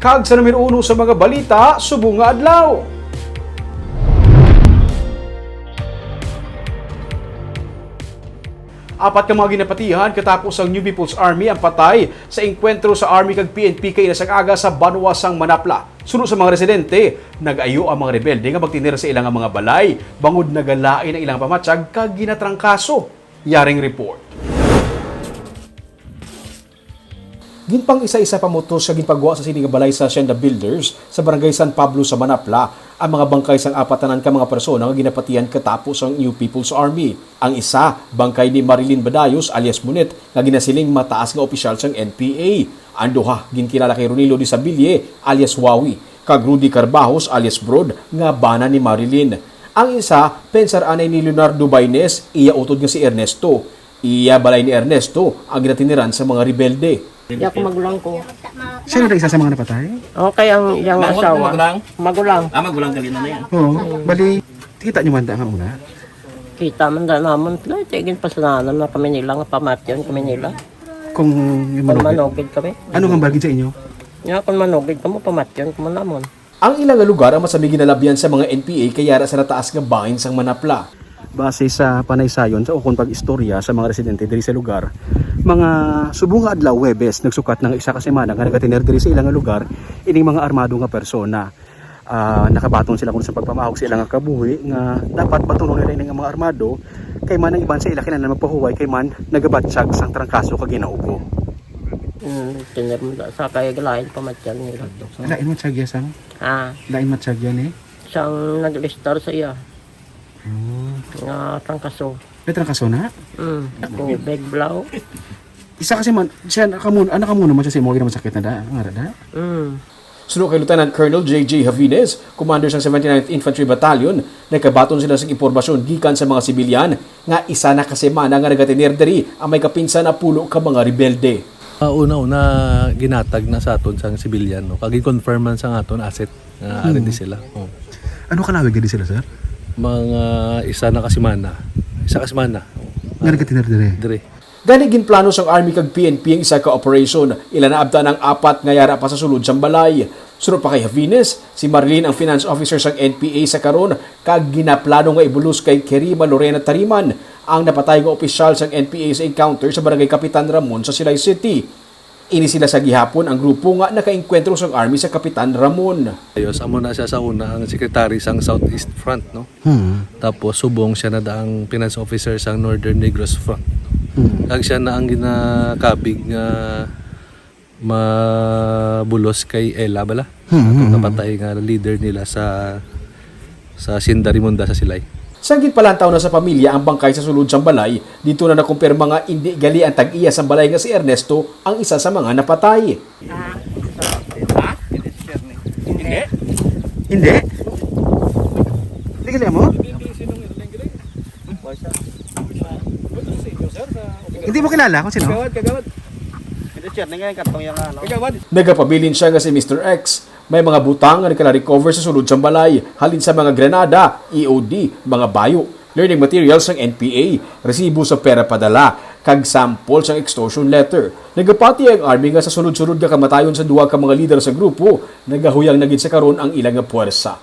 Kag sa numero 1 sa mga balita, subong nga adlaw. Apat ka mga ginapatihan katapos ang New People's Army ang patay sa engkwentro sa Army kag PNP kay nasang aga sa Banwasang Manapla. Sunod sa mga residente, nag-ayo ang mga rebelde nga magtinira sa ilang mga balay, bangod nagalain ang ilang pamatsag kag ginatrangkaso. Yaring report. Ginpang isa-isa pa motos sa ginpagawa sa sining balay sa Hacienda Builders sa Barangay San Pablo sa Manapla ang mga bangkay sang apatanan ka mga persona nga ginapatihan katapos ang New People's Army. Ang isa, bangkay ni Marilyn Badayos alias Munet nga ginasiling mataas nga opisyal sang NPA. Ang duha, ginkilala kay Ronilo Disabille alias Wawi, kag Rudy Carbajos alias Brod nga bana ni Marilyn. Ang isa, pensar anay ni Leonardo Baines, iya utod nga si Ernesto. Iya balay ni Ernesto ang ginatiniran sa mga rebelde. Di ako magulang ko. Sino na isa sa mga napatay? Okay, ang iyang asawa. Magulang. Magulang kalina na yan. Oo, bali, kita nyo man nga una. Kita man na naman. Tigin pasananan na kami nila. Nga pamatyan kami nila. Kung Kung manogid kami. ano nga bagay sa inyo? Nga kung manogid kamo, pamatyan kamo naman. Ang ilang lugar ang masamig ginalabyan sa mga NPA kaya sa nataas nga bahin sang Manapla. Base sa panaysayon sa ukon pag-istorya sa mga residente diri sa lugar, mga subong nga adlaw Huwebes nagsukat ng isa ka semana nga nagatiner diri sa ilang lugar ining mga armado nga persona. Nakabaton sila kung sa pagpamahog sa ilang kabuhi nga dapat patulong nila ining mga armado kay man ang iban sa ila kinahanglan magpahuway kay man nagabatsyag sang trangkaso kag ginaugo. Tiner mo sa kaya galain pamatyan nila. Lain mo tsagya sang? Lain mo tsagya ni? Siyang nag-listar sa iya. Nga trangkaso. May trangkaso na? Ako, big blow. Isa kasi man, siya anak ka muna man siya sa imo naman sakit na da, nga da. Sunod kay Lieutenant Colonel J.J. Javines, commander sa 79th Infantry Battalion, nagkabaton sila sa impormasyon gikan sa mga sibilyan nga isa na kasemana nga nagatinir diri ang may kapinsan na pulo ka mga rebelde. Una-una ginatag na sa aton sang sibilyan, no? Kag confirm man sa aton asset nga ready sila. Ano kalawig gadi sila, sir? Mga isa na kasimana. Nga nagatinir Dire. Gani ginplano sang Army kag PNP ang isa ka operation. Ila na abta ng apat nga yara pa sa sulod sang balay. Sunod pa kay Javines, si Marlene ang finance officer sang NPA sa karon kag ginaplano nga ibulos kay Kerima Lorena Tariman ang napatay nga opisyal sang NPA sa encounter sa Barangay Kapitan Ramon sa Silay City. Ini sila sa gihapon ang grupo nga nakaengkwentro sang Army sa Kapitan Ramon. Ayos, amo na siya sa una ang secretary sang Southeast Front, no? Tapos subong siya na daang finance officer sang Northern Negros Front. Kag siya na ang ginakabig nga mabulos kay Ella bala. Atong napatay nga leader nila sa Hacienda Rimonda sa Silay. Sanggit palantaw na sa pamilya ang bangkay sa sulod sang balay, dito na nakumpirma nga hindi gali ang tag-iya sa balay nga si Ernesto ang isa sa mga napatay. Hindi? Hindi gali mo? Hindi mo kilala kung sino? Nagapabilin siya nga si Mr. X. May mga butang nga nakala-recover sa sulod sang balay, halin sa mga granada, EOD, mga bayo, learning materials ng NPA, resibo sa pera padala, kag sample sang extortion letter. Nagapati ang Army nga sa sulod-sulod nga kamatayon sa duwa ka mga leader sa grupo, nagahuyang naging sa karon ang ilang nga puwersa.